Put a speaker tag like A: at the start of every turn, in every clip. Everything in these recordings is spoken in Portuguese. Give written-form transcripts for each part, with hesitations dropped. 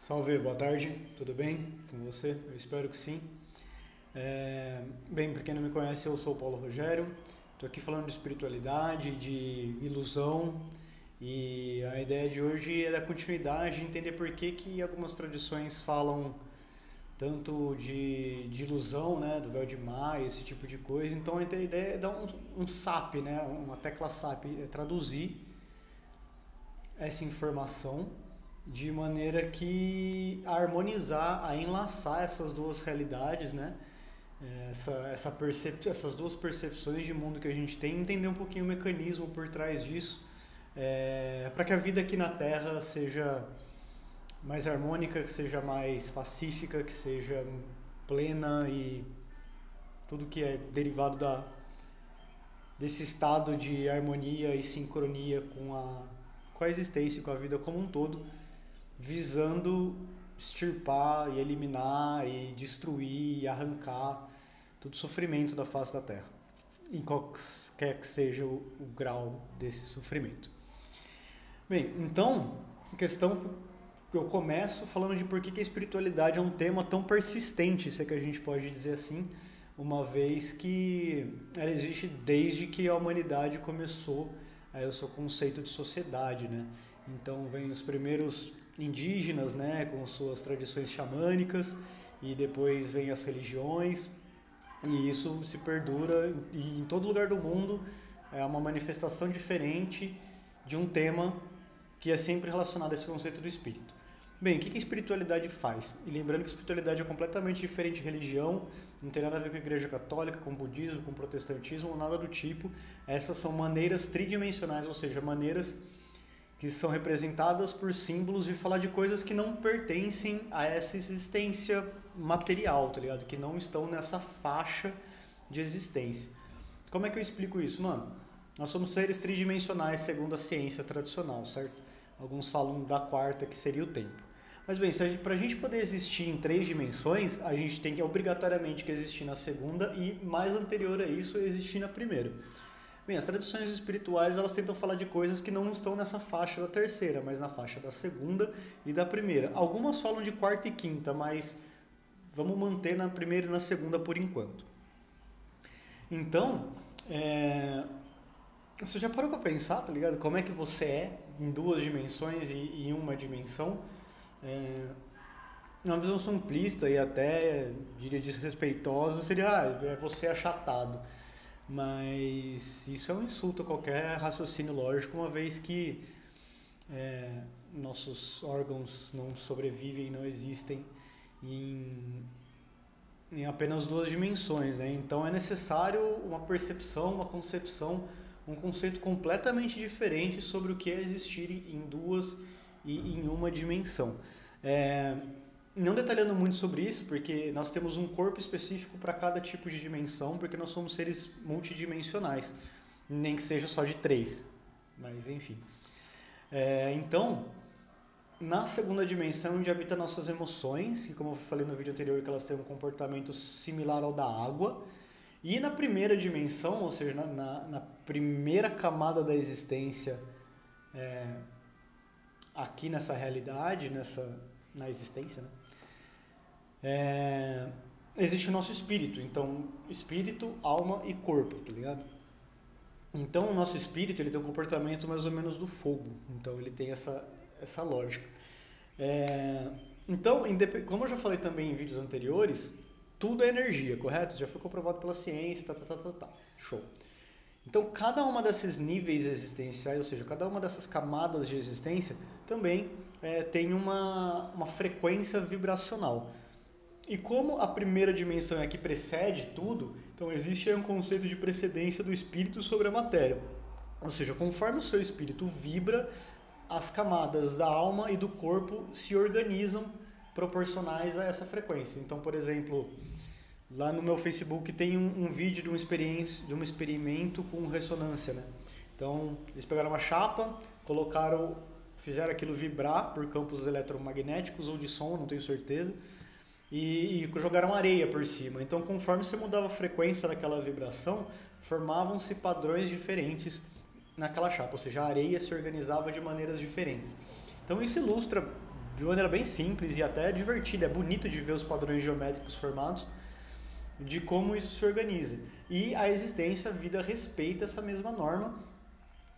A: Salve, boa tarde, tudo bem com você? Eu espero que sim. Bem, para quem não me conhece, eu sou o Paulo Rogério, estou aqui falando de espiritualidade, de ilusão e a ideia de hoje é dar continuidade, entender por que que algumas tradições falam tanto de ilusão, né, do véu de Maia, esse tipo de coisa. Então a ideia é dar um SAP, né, uma tecla SAP, é traduzir essa informação de maneira que a harmonizar, a enlaçar essas duas realidades, né? Essas duas percepções de mundo que a gente tem, entender um pouquinho o mecanismo por trás disso, para que a vida aqui na Terra seja mais harmônica, que seja mais pacífica, que seja plena e tudo que é derivado desse estado de harmonia e sincronia com a existência e com a vida como um todo, visando extirpar e eliminar e destruir e arrancar todo o sofrimento da face da Terra, em qualquer que seja o grau desse sofrimento. Bem, então, a questão que eu começo falando de por que a espiritualidade é um tema tão persistente, se é que a gente pode dizer assim, uma vez que ela existe desde que a humanidade começou o seu conceito de sociedade, né? Então, vem os primeiros indígenas, né, com suas tradições xamânicas, e depois vem as religiões, e isso se perdura e em todo lugar do mundo é uma manifestação diferente de um tema que é sempre relacionado a esse conceito do espírito. Bem, o que a espiritualidade faz? E lembrando que a espiritualidade é completamente diferente de religião, não tem nada a ver com a igreja católica, com o budismo, com o protestantismo, nada do tipo. Essas são maneiras tridimensionais, ou seja, maneiras que são representadas por símbolos de falar de coisas que não pertencem a essa existência material, tá ligado? Que não estão nessa faixa de existência. Como é que eu explico isso? Mano, nós somos seres tridimensionais segundo a ciência tradicional, certo? Alguns falam da quarta, que seria o tempo. Mas bem, para a gente poder existir em três dimensões, a gente tem que obrigatoriamente que existir na segunda e, mais anterior a isso, existir na primeira. Bem, as tradições espirituais, elas tentam falar de coisas que não estão nessa faixa da terceira, mas na faixa da segunda e da primeira. Algumas falam de quarta e quinta, mas vamos manter na primeira e na segunda por enquanto. Então, você já parou para pensar, tá ligado? Como é que você é em duas dimensões e em uma dimensão? Uma visão simplista e até, diria, desrespeitosa seria, você achatado. Mas isso é um insulto a qualquer raciocínio lógico, uma vez que nossos órgãos não sobrevivem, não existem em apenas duas dimensões, né? Então é necessário uma percepção, uma concepção, um conceito completamente diferente sobre o que é existir em duas e em uma dimensão. Não detalhando muito sobre isso, porque nós temos um corpo específico para cada tipo de dimensão, porque nós somos seres multidimensionais, nem que seja só de três, mas enfim. Então, na segunda dimensão, onde habita nossas emoções, que como eu falei no vídeo anterior, que elas têm um comportamento similar ao da água, e na primeira dimensão, ou seja, na primeira camada da existência, aqui nessa realidade, na existência, né? Existe o nosso espírito. Então, espírito, alma e corpo, tá ligado? Então, o nosso espírito, ele tem um comportamento mais ou menos do fogo. Então, ele tem essa lógica. Então, como eu já falei também em vídeos anteriores, tudo é energia, correto? Já foi comprovado pela ciência, Show. Então, cada uma desses níveis existenciais, ou seja, cada uma dessas camadas de existência, também tem uma frequência vibracional. E como a primeira dimensão é a que precede tudo, então existe aí um conceito de precedência do espírito sobre a matéria. Ou seja, conforme o seu espírito vibra, as camadas da alma e do corpo se organizam proporcionais a essa frequência. Então, por exemplo, lá no meu Facebook tem um vídeo de um experimento com ressonância, né? Então, eles pegaram uma chapa, fizeram aquilo vibrar por campos eletromagnéticos ou de som, não tenho certeza, e jogaram areia por cima. Então, conforme você mudava a frequência daquela vibração, formavam-se padrões diferentes naquela chapa, ou seja, a areia se organizava de maneiras diferentes. Então, isso ilustra de uma maneira bem simples e até divertida, é bonito de ver os padrões geométricos formados, de como isso se organiza. E a existência, a vida respeita essa mesma norma,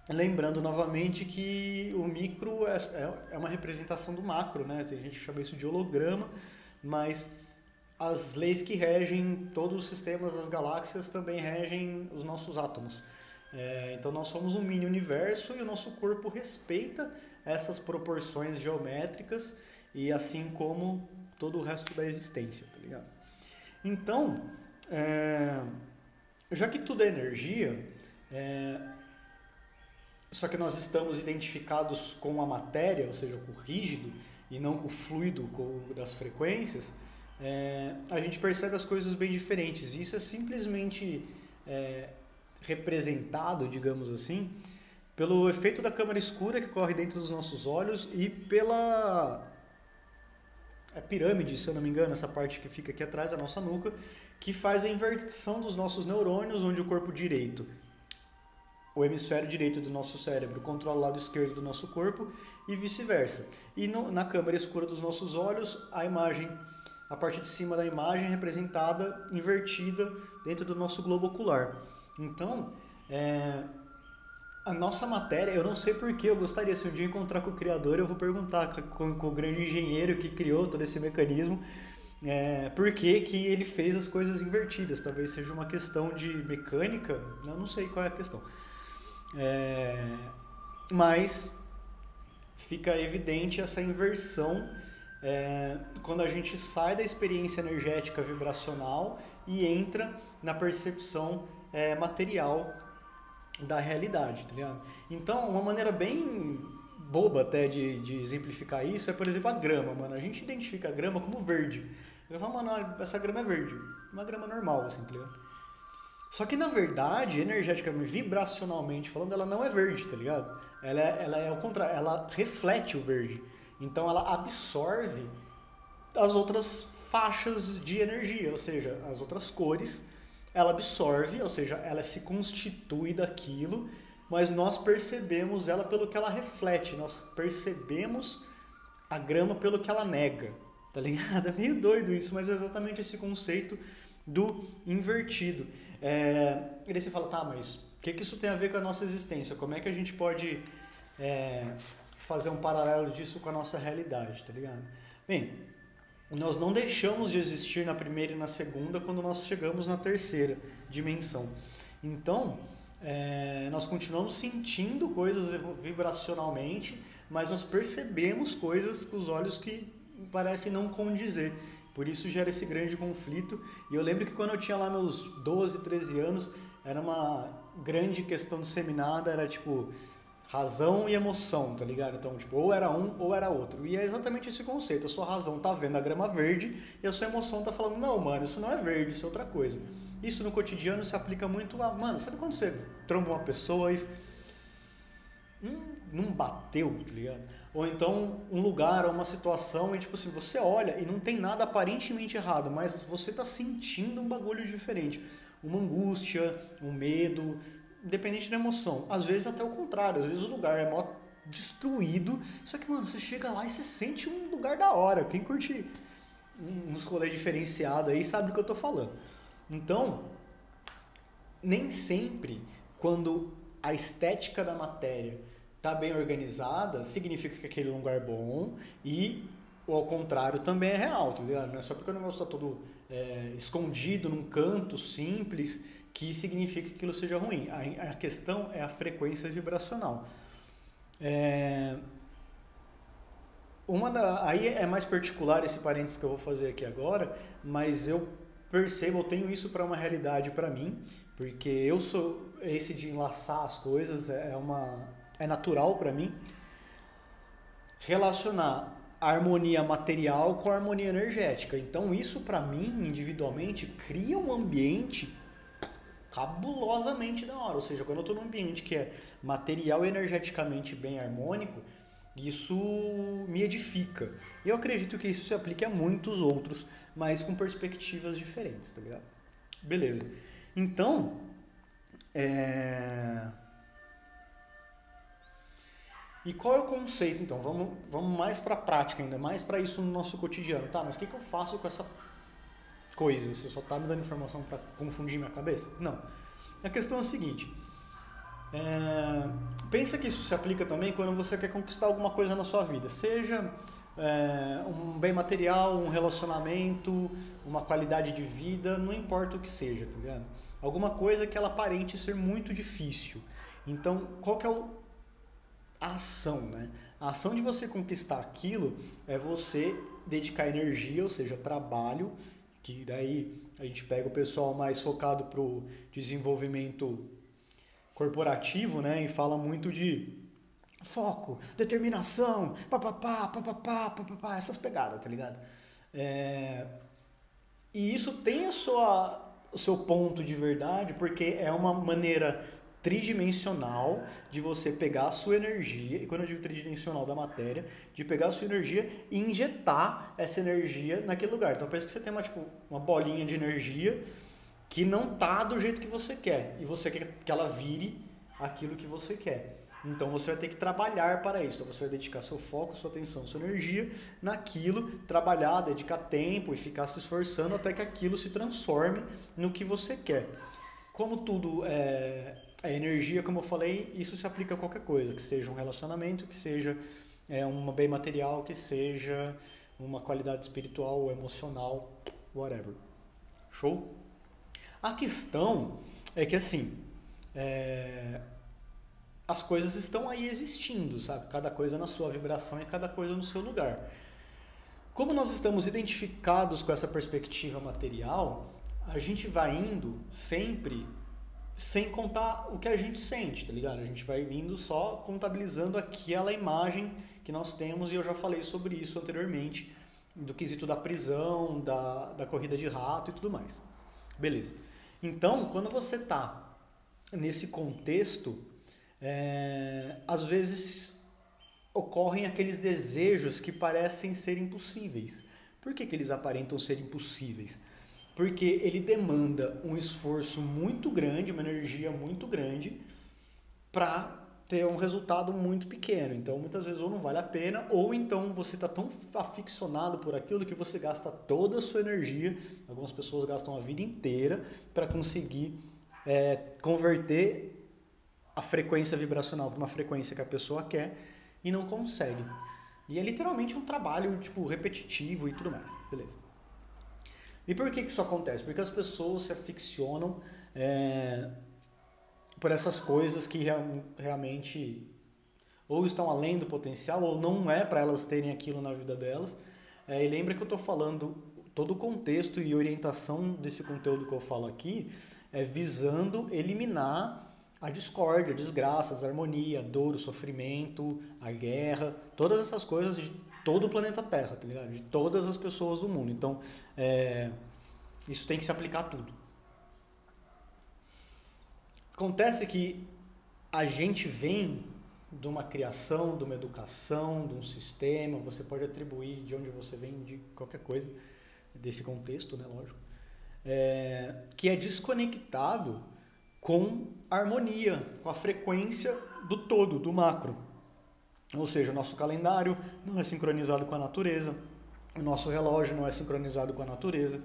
A: lembrando novamente que o micro é uma representação do macro, né? Tem gente que chama isso de holograma, mas as leis que regem todos os sistemas das galáxias também regem os nossos átomos. Então nós somos um mini universo e o nosso corpo respeita essas proporções geométricas e assim como todo o resto da existência, tá ligado? Então, já que tudo é energia, só que nós estamos identificados com a matéria, ou seja, com o rígido e não com o fluido das frequências, a gente percebe as coisas bem diferentes. Isso é simplesmente representado, digamos assim, pelo efeito da câmara escura que corre dentro dos nossos olhos e pela pirâmide, se eu não me engano, essa parte que fica aqui atrás da nossa nuca, que faz a inversão dos nossos neurônios, onde o corpo direito, o hemisfério direito do nosso cérebro, controla o lado esquerdo do nosso corpo e vice-versa. E na câmara escura dos nossos olhos, a parte de cima da imagem é representada, invertida dentro do nosso globo ocular. Então, a nossa matéria, eu não sei porquê, eu gostaria, se um dia encontrar com o criador, eu vou perguntar com o grande engenheiro que criou todo esse mecanismo, por que que ele fez as coisas invertidas. Talvez seja uma questão de mecânica, eu não sei qual é a questão. Mas fica evidente essa inversão quando a gente sai da experiência energética vibracional e entra na percepção material da realidade, tá ligado? Então, uma maneira bem boba até de exemplificar isso é, por exemplo, a grama, mano. A gente identifica a grama como verde. Eu falo, mano, essa grama é verde. Uma grama normal, assim, tá ligado? Só que, na verdade, energeticamente, vibracionalmente falando, ela não é verde, tá ligado? Ela é ao contrário, ela reflete o verde. Então, ela absorve as outras faixas de energia, ou seja, as outras cores. Ela absorve, ou seja, ela se constitui daquilo, mas nós percebemos ela pelo que ela reflete, nós percebemos a grama pelo que ela nega, tá ligado? É meio doido isso, mas é exatamente esse conceito do invertido. E daí você fala, tá, mas o que isso tem a ver com a nossa existência? Como é que a gente pode fazer um paralelo disso com a nossa realidade, tá ligado? Bem, nós não deixamos de existir na primeira e na segunda quando nós chegamos na terceira dimensão. Então, nós continuamos sentindo coisas vibracionalmente, mas nós percebemos coisas com os olhos que parecem não condizer. Por isso gera esse grande conflito. E eu lembro que quando eu tinha lá meus 12, 13 anos, era uma grande questão disseminada, era tipo razão e emoção, tá ligado? Então, tipo, ou era um ou era outro. E é exatamente esse conceito. A sua razão tá vendo a grama verde e a sua emoção tá falando, não, mano, isso não é verde, isso é outra coisa. Isso no cotidiano se aplica muito a... Mano, sabe quando você tromba uma pessoa e... não bateu, tá ligado? Ou então um lugar ou uma situação e tipo assim, você olha e não tem nada aparentemente errado, mas você tá sentindo um bagulho diferente. Uma angústia, um medo... Independente da emoção. Às vezes até o contrário. Às vezes o lugar é mó destruído. Só que, mano, você chega lá e você sente um lugar da hora. Quem curte uns rolês diferenciados aí sabe do que eu tô falando. Então, nem sempre quando a estética da matéria tá bem organizada, significa que aquele lugar é bom e ou ao contrário também é real, tá ligado? Não é só porque o negócio está todo escondido num canto simples que significa que aquilo seja ruim. A questão é a frequência vibracional. Aí é mais particular esse parênteses que eu vou fazer aqui agora, mas eu percebo, eu tenho isso para uma realidade para mim, porque eu sou esse de enlaçar as coisas, é natural para mim relacionar a harmonia material com a harmonia energética. Então isso para mim, individualmente, cria um ambiente cabulosamente da hora. Ou seja, quando eu estou num ambiente que é material e energeticamente bem harmônico, isso me edifica. E eu acredito que isso se aplique a muitos outros, mas com perspectivas diferentes, tá ligado? Beleza. Então, E qual é o conceito, então? Vamos mais para a prática ainda, mais para isso no nosso cotidiano. Tá, mas o que eu faço com essa coisa? Você só tá me dando informação para confundir minha cabeça? Não. A questão é a seguinte. Pensa que isso se aplica também quando você quer conquistar alguma coisa na sua vida. Seja um bem material, um relacionamento, uma qualidade de vida, não importa o que seja, tá ligado? Alguma coisa que ela aparente ser muito difícil. Então, qual que é a ação, né? A ação de você conquistar aquilo é você dedicar energia, ou seja, trabalho, que daí a gente pega o pessoal mais focado para o desenvolvimento corporativo, né? E fala muito de foco, determinação, papapá, essas pegadas, tá ligado? E isso tem o seu ponto de verdade, porque é uma maneira tridimensional de você pegar a sua energia, e quando eu digo tridimensional da matéria, de pegar a sua energia e injetar essa energia naquele lugar. Então pensa que você tem uma bolinha de energia que não tá do jeito que você quer, e você quer que ela vire aquilo que você quer. Então você vai ter que trabalhar para isso. Então você vai dedicar seu foco, sua atenção, sua energia naquilo, trabalhar, dedicar tempo e ficar se esforçando até que aquilo se transforme no que você quer. Como tudo é energia, como eu falei, isso se aplica a qualquer coisa, que seja um relacionamento, que seja um bem material, que seja uma qualidade espiritual ou emocional, whatever. Show? A questão é que assim, as coisas estão aí existindo, sabe? Cada coisa na sua vibração e cada coisa no seu lugar. Como nós estamos identificados com essa perspectiva material, a gente vai indo sempre sem contar o que a gente sente, tá ligado? A gente vai indo só contabilizando aquela imagem que nós temos, e eu já falei sobre isso anteriormente, do quesito da prisão, da corrida de rato e tudo mais. Beleza. Então, quando você está nesse contexto, às vezes ocorrem aqueles desejos que parecem ser impossíveis. Por que eles aparentam ser impossíveis? Porque ele demanda um esforço muito grande, uma energia muito grande, para ter um resultado muito pequeno. Então, muitas vezes, ou não vale a pena, ou então você está tão aficionado por aquilo que você gasta toda a sua energia. Algumas pessoas gastam a vida inteira para conseguir converter a frequência vibracional para uma frequência que a pessoa quer e não consegue. E é literalmente um trabalho repetitivo e tudo mais. Beleza. E por que isso acontece? Porque as pessoas se aficionam por essas coisas que realmente ou estão além do potencial ou não é para elas terem aquilo na vida delas. E lembra que eu estou falando todo o contexto e orientação desse conteúdo que eu falo aqui é visando eliminar a discórdia, a desgraça, a desarmonia, a dor, o sofrimento, a guerra, todas essas coisas de todo o planeta Terra, tá ligado? De todas as pessoas do mundo. Então, isso tem que se aplicar a tudo. Acontece que a gente vem de uma criação, de uma educação, de um sistema, você pode atribuir de onde você vem, de qualquer coisa, desse contexto, né, lógico, que é desconectado com a harmonia, com a frequência do todo, do macro. Ou seja, o nosso calendário não é sincronizado com a natureza, o nosso relógio não é sincronizado com a natureza,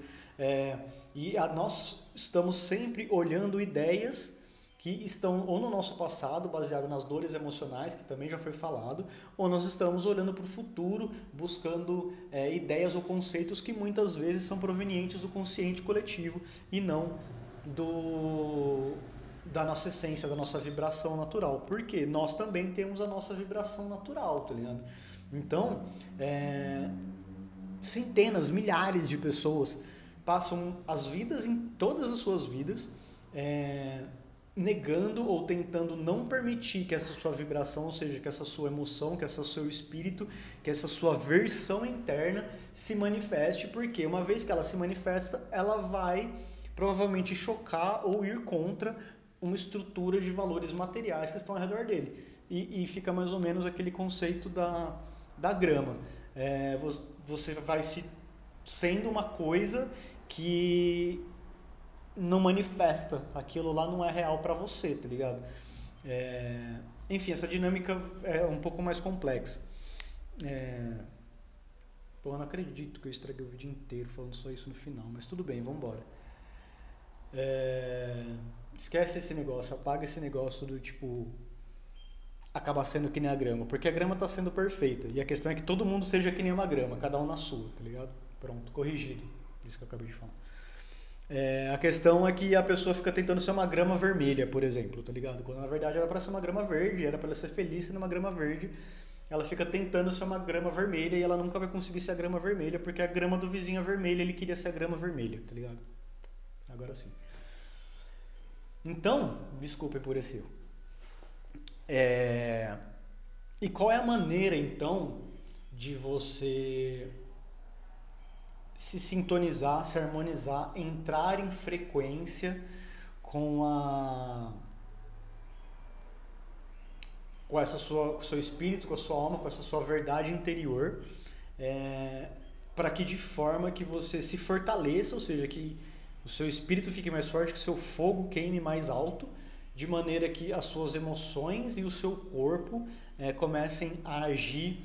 A: nós estamos sempre olhando ideias que estão ou no nosso passado, baseado nas dores emocionais, que também já foi falado, ou nós estamos olhando para o futuro, buscando ideias ou conceitos que muitas vezes são provenientes do consciente coletivo e não da nossa essência, da nossa vibração natural. Porque nós também temos a nossa vibração natural, tá ligado? Então, centenas, milhares de pessoas passam as vidas, em todas as suas vidas, negando ou tentando não permitir que essa sua vibração, ou seja, que essa sua emoção, que esse seu espírito, que essa sua versão interna se manifeste, porque uma vez que ela se manifesta, ela vai provavelmente chocar ou ir contra uma estrutura de valores materiais que estão ao redor dele. E fica mais ou menos aquele conceito da grama. Você vai sendo uma coisa que não manifesta, aquilo lá não é real pra você, tá ligado? Enfim, essa dinâmica é um pouco mais complexa. Pô, eu não acredito que eu estraguei o vídeo inteiro falando só isso no final, mas tudo bem, vamos embora. Esquece esse negócio, apaga esse negócio do tipo acabar sendo que nem a grama, porque a grama tá sendo perfeita e a questão é que todo mundo seja que nem uma grama, cada um na sua, tá ligado? Pronto, corrigido, isso que eu acabei de falar. A questão é que a pessoa fica tentando ser uma grama vermelha, por exemplo, tá ligado? Quando na verdade era para ser uma grama verde, era para ela ser feliz sendo uma grama verde. Ela fica tentando ser uma grama vermelha e ela nunca vai conseguir ser a grama vermelha, porque a grama do vizinho é vermelha, ele queria ser a grama vermelha, tá ligado? Agora sim. Então, desculpem por esse erro. E qual é a maneira, então, de você se sintonizar, se harmonizar, entrar em frequência com com o seu espírito, com a sua alma, com essa sua verdade interior, para que de forma que você se fortaleça, ou seja, que o seu espírito fique mais forte, que o seu fogo queime mais alto, de maneira que as suas emoções e o seu corpo comecem a agir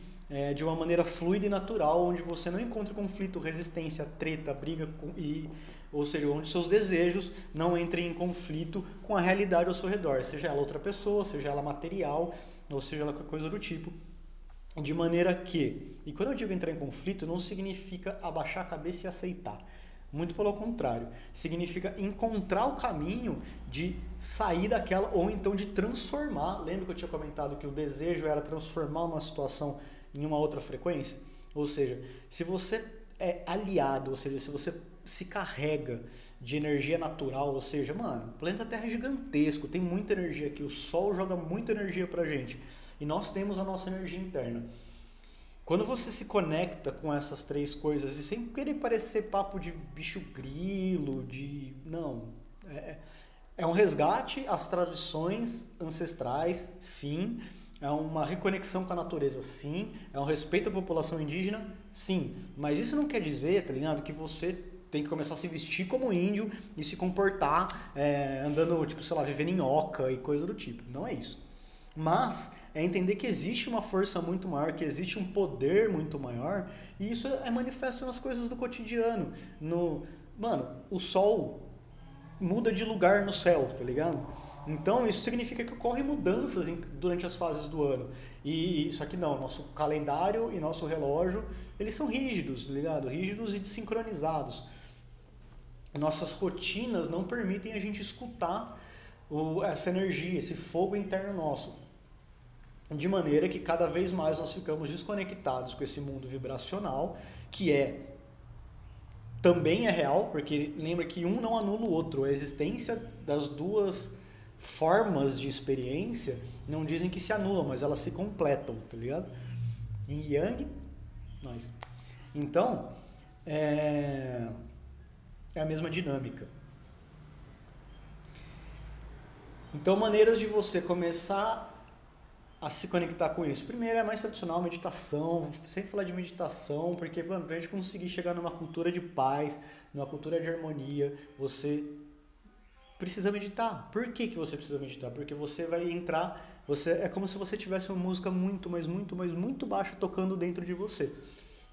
A: de uma maneira fluida e natural, onde você não encontra conflito, resistência, treta, briga, ou seja, onde seus desejos não entrem em conflito com a realidade ao seu redor, seja ela outra pessoa, seja ela material, ou seja ela qualquer coisa do tipo. De maneira que, e quando eu digo entrar em conflito, não significa abaixar a cabeça e aceitar. Muito pelo contrário, significa encontrar o caminho de sair daquela, ou então de transformar. Lembra que eu tinha comentado que o desejo era transformar uma situação em uma outra frequência? Ou seja, se você é aliado, ou seja, se você se carrega de energia natural, ou seja, mano, o planeta Terra é gigantesco, tem muita energia aqui, o Sol joga muita energia pra gente, e nós temos a nossa energia interna. Quando você se conecta com essas três coisas, e sem querer parecer papo de bicho grilo, não, é um resgate às tradições ancestrais, sim. É uma reconexão com a natureza, sim. É um respeito à população indígena, sim. Mas isso não quer dizer, tá ligado, que você tem que começar a se vestir como índio e se comportar andando, tipo, sei lá, vivendo em oca e coisa do tipo. Não é isso. Mas é entender que existe uma força muito maior, que existe um poder muito maior, e isso é manifesto nas coisas do cotidiano. Mano, o sol muda de lugar no céu, tá ligado? Então isso significa que ocorrem mudanças durante as fases do ano. E isso aqui não, nosso calendário e nosso relógio, eles são rígidos, tá ligado? Rígidos e desincronizados. Nossas rotinas não permitem a gente escutar essa energia, esse fogo interno nosso. De maneira que cada vez mais nós ficamos desconectados com esse mundo vibracional, que também é real, porque lembra que um não anula o outro. A existência das duas formas de experiência não dizem que se anulam, mas elas se completam, tá ligado? Yin e Yang, nós. Então, é a mesma dinâmica. Então, maneiras de você começar a se conectar com isso. Primeiro é mais tradicional, meditação. Vou sempre falar de meditação, porque, mano, pra gente conseguir chegar numa cultura de paz, numa cultura de harmonia, você precisa meditar. Por que você precisa meditar? Porque você vai entrar, é como se você tivesse uma música muito, mas muito, mas muito baixa tocando dentro de você.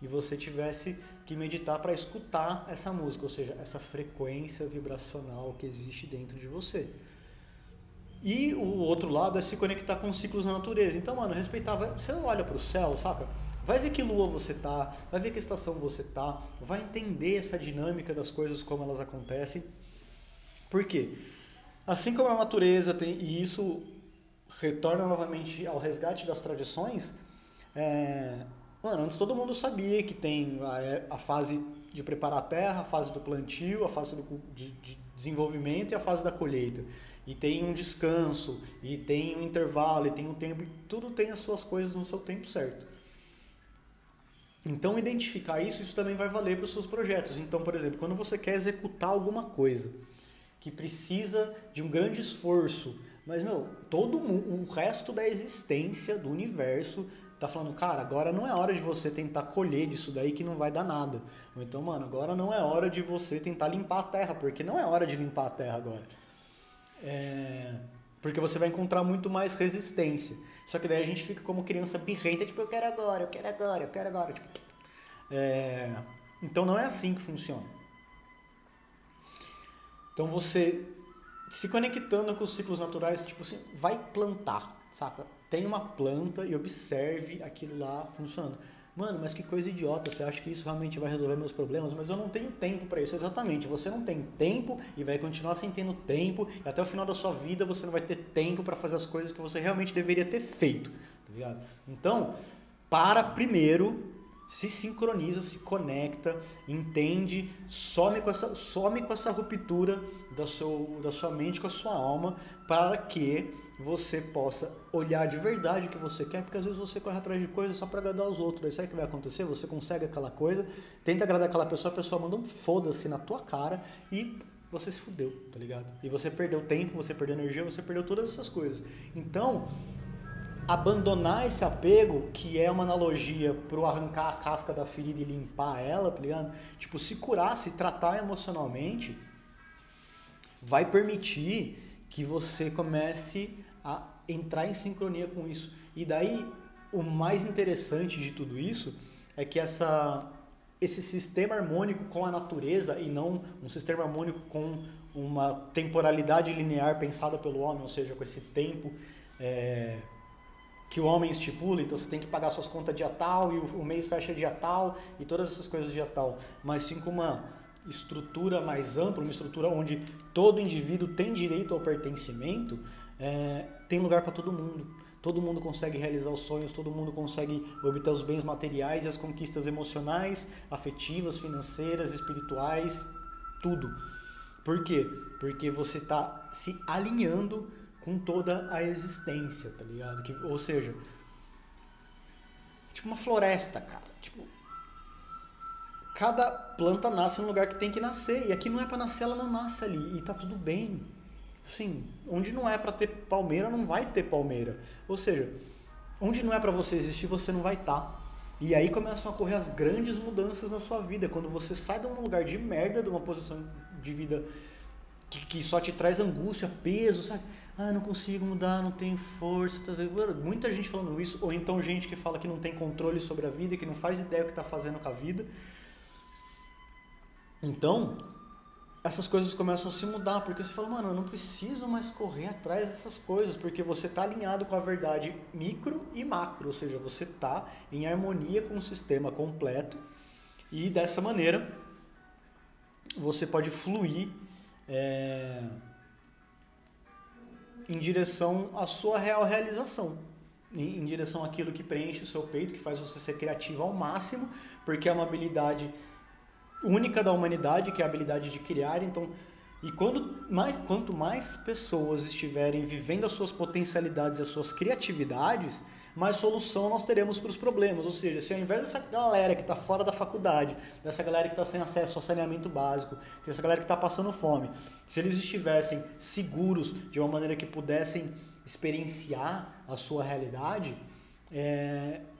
A: E você tivesse que meditar para escutar essa música, ou seja, essa frequência vibracional que existe dentro de você. E o outro lado é se conectar com os ciclos da natureza. Então, mano, respeitar. Você olha pro céu, saca? Vai ver que lua você tá, vai ver que estação você tá, vai entender essa dinâmica das coisas, como elas acontecem. Por quê? Assim como a natureza tem, e isso retorna novamente ao resgate das tradições, mano, antes todo mundo sabia que tem a fase de preparar a terra, a fase do plantio, a fase de desenvolvimento e a fase da colheita. E tem um descanso, e tem um intervalo, e tem um tempo, e tudo tem as suas coisas no seu tempo certo. Então, identificar isso também vai valer para os seus projetos. Então, por exemplo, quando você quer executar alguma coisa que precisa de um grande esforço, mas não, o resto da existência, do universo, tá falando, cara, agora não é hora de você tentar colher disso daí que não vai dar nada. Ou então, mano, agora não é hora de você tentar limpar a terra, porque não é hora de limpar a terra agora. Porque você vai encontrar muito mais resistência. Só que daí a gente fica como criança birrenta, tipo, eu quero agora, eu quero agora, eu quero agora. Tipo, então não é assim que funciona. Então você, se conectando com os ciclos naturais, tipo assim, vai plantar, saca? Tem uma planta e observe aquilo lá funcionando. Mano, mas que coisa idiota, você acha que isso realmente vai resolver meus problemas? Mas eu não tenho tempo para isso. Exatamente, você não tem tempo e vai continuar sem tendo tempo, e até o final da sua vida você não vai ter tempo para fazer as coisas que você realmente deveria ter feito, tá ligado? Então, para primeiro, se sincroniza, se conecta, entende, some com essa ruptura da sua mente com a sua alma, para que você possa olhar de verdade o que você quer, porque às vezes você corre atrás de coisas só para agradar os outros. Aí sabe o que vai acontecer? Você consegue aquela coisa, tenta agradar aquela pessoa, a pessoa manda um foda-se na tua cara e você se fudeu, tá ligado? E você perdeu tempo, você perdeu energia, você perdeu todas essas coisas. Então, abandonar esse apego, que é uma analogia pro arrancar a casca da ferida e limpar ela, tá ligado? Tipo, se curar, se tratar emocionalmente, vai permitir que você comece a entrar em sincronia com isso. E daí, o mais interessante de tudo isso é que esse sistema harmônico com a natureza, e não um sistema harmônico com uma temporalidade linear pensada pelo homem, ou seja, com esse tempo que o homem estipula, então você tem que pagar suas contas dia tal, e o mês fecha dia tal, e todas essas coisas dia tal, mas sim com uma estrutura mais ampla, uma estrutura onde todo indivíduo tem direito ao pertencimento, tem lugar para todo mundo. Todo mundo consegue realizar os sonhos, todo mundo consegue obter os bens materiais e as conquistas emocionais, afetivas, financeiras, espirituais, tudo. Por quê? Porque você está se alinhando com toda a existência, tá ligado? Ou seja, tipo uma floresta, cara. Tipo, cada planta nasce no lugar que tem que nascer. E aqui não é pra nascer, ela não nasce ali. E tá tudo bem. Assim, onde não é pra ter palmeira, não vai ter palmeira. Ou seja, onde não é pra você existir, você não vai estar. E aí começam a ocorrer as grandes mudanças na sua vida. Quando você sai de um lugar de merda, de uma posição de vida que só te traz angústia, peso, sabe? Ah, não consigo mudar, não tenho força. Muita gente falando isso. Ou então gente que fala que não tem controle sobre a vida, que não faz ideia do que tá fazendo com a vida. Então, essas coisas começam a se mudar, porque você fala, mano, eu não preciso mais correr atrás dessas coisas, porque você está alinhado com a verdade micro e macro, ou seja, você está em harmonia com o sistema completo, e dessa maneira você pode fluir em direção à sua real realização, em direção àquilo que preenche o seu peito, que faz você ser criativo ao máximo, porque é uma habilidade única da humanidade, que é a habilidade de criar. Então, e quanto mais pessoas estiverem vivendo as suas potencialidades, as suas criatividades, mais solução nós teremos para os problemas. Ou seja, se ao invés dessa galera que está fora da faculdade, dessa galera que está sem acesso ao saneamento básico, dessa galera que está passando fome, se eles estivessem seguros de uma maneira que pudessem experienciar a sua realidade,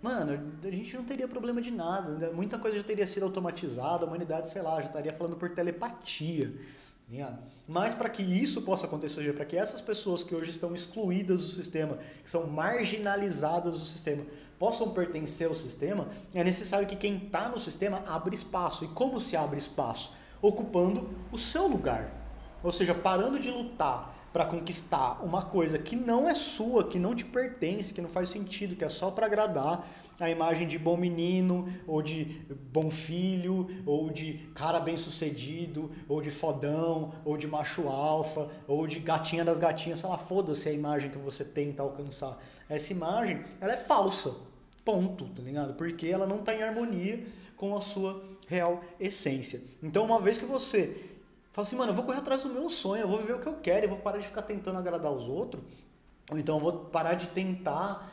A: mano, a gente não teria problema de nada, muita coisa já teria sido automatizada, a humanidade, sei lá, já estaria falando por telepatia. Mas para que isso possa acontecer, ou seja, para que essas pessoas que hoje estão excluídas do sistema, que são marginalizadas do sistema, possam pertencer ao sistema, é necessário que quem está no sistema abra espaço. E como se abre espaço? Ocupando o seu lugar. Ou seja, parando de lutar para conquistar uma coisa que não é sua, que não te pertence, que não faz sentido, que é só para agradar a imagem de bom menino, ou de bom filho, ou de cara bem sucedido, ou de fodão, ou de macho alfa, ou de gatinha das gatinhas, sei lá, foda-se a imagem que você tenta alcançar. Essa imagem, ela é falsa, ponto, tá ligado? Porque ela não está em harmonia com a sua real essência. Então, uma vez que você fala assim, mano, eu vou correr atrás do meu sonho, eu vou viver o que eu quero, eu vou parar de ficar tentando agradar os outros, ou então eu vou parar de tentar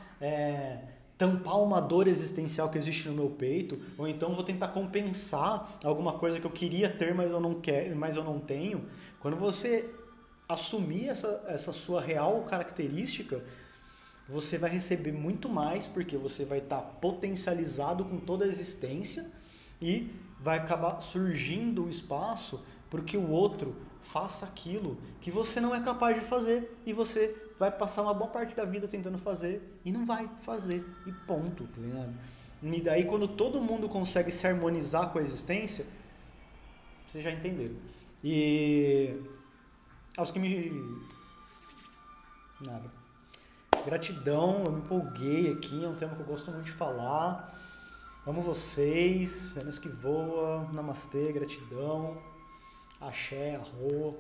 A: tampar uma dor existencial que existe no meu peito, ou então eu vou tentar compensar alguma coisa que eu queria ter, mas eu não tenho. Quando você assumir essa sua real característica, você vai receber muito mais, porque você vai estar potencializado com toda a existência e vai acabar surgindo o espaço porque o outro faça aquilo que você não é capaz de fazer e você vai passar uma boa parte da vida tentando fazer e não vai fazer e ponto, tá ligado? E daí quando todo mundo consegue se harmonizar com a existência, vocês já entenderam. E aos que me... Nada. Gratidão, eu me empolguei aqui, é um tema que eu gosto muito de falar. Amo vocês, Vênus que voa, namastê, gratidão, axé, arro.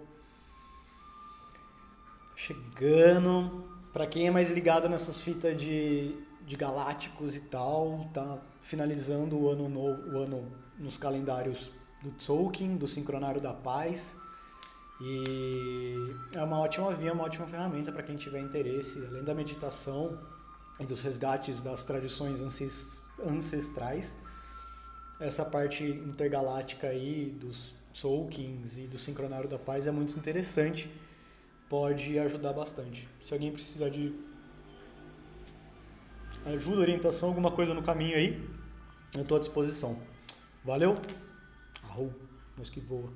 A: Chegando. Pra quem é mais ligado nessas fitas de galácticos e tal, tá finalizando o ano novo, o ano nos calendários do Tzolk'in, do Sincronário da Paz. E é uma ótima via, uma ótima ferramenta para quem tiver interesse, além da meditação e dos resgates das tradições ancestrais. Essa parte intergaláctica aí dos Tzolk'ins e do Sincronário da Paz é muito interessante, pode ajudar bastante. Se alguém precisar de ajuda, orientação, alguma coisa no caminho aí, eu estou à disposição. Valeu? Arro, mas que voa.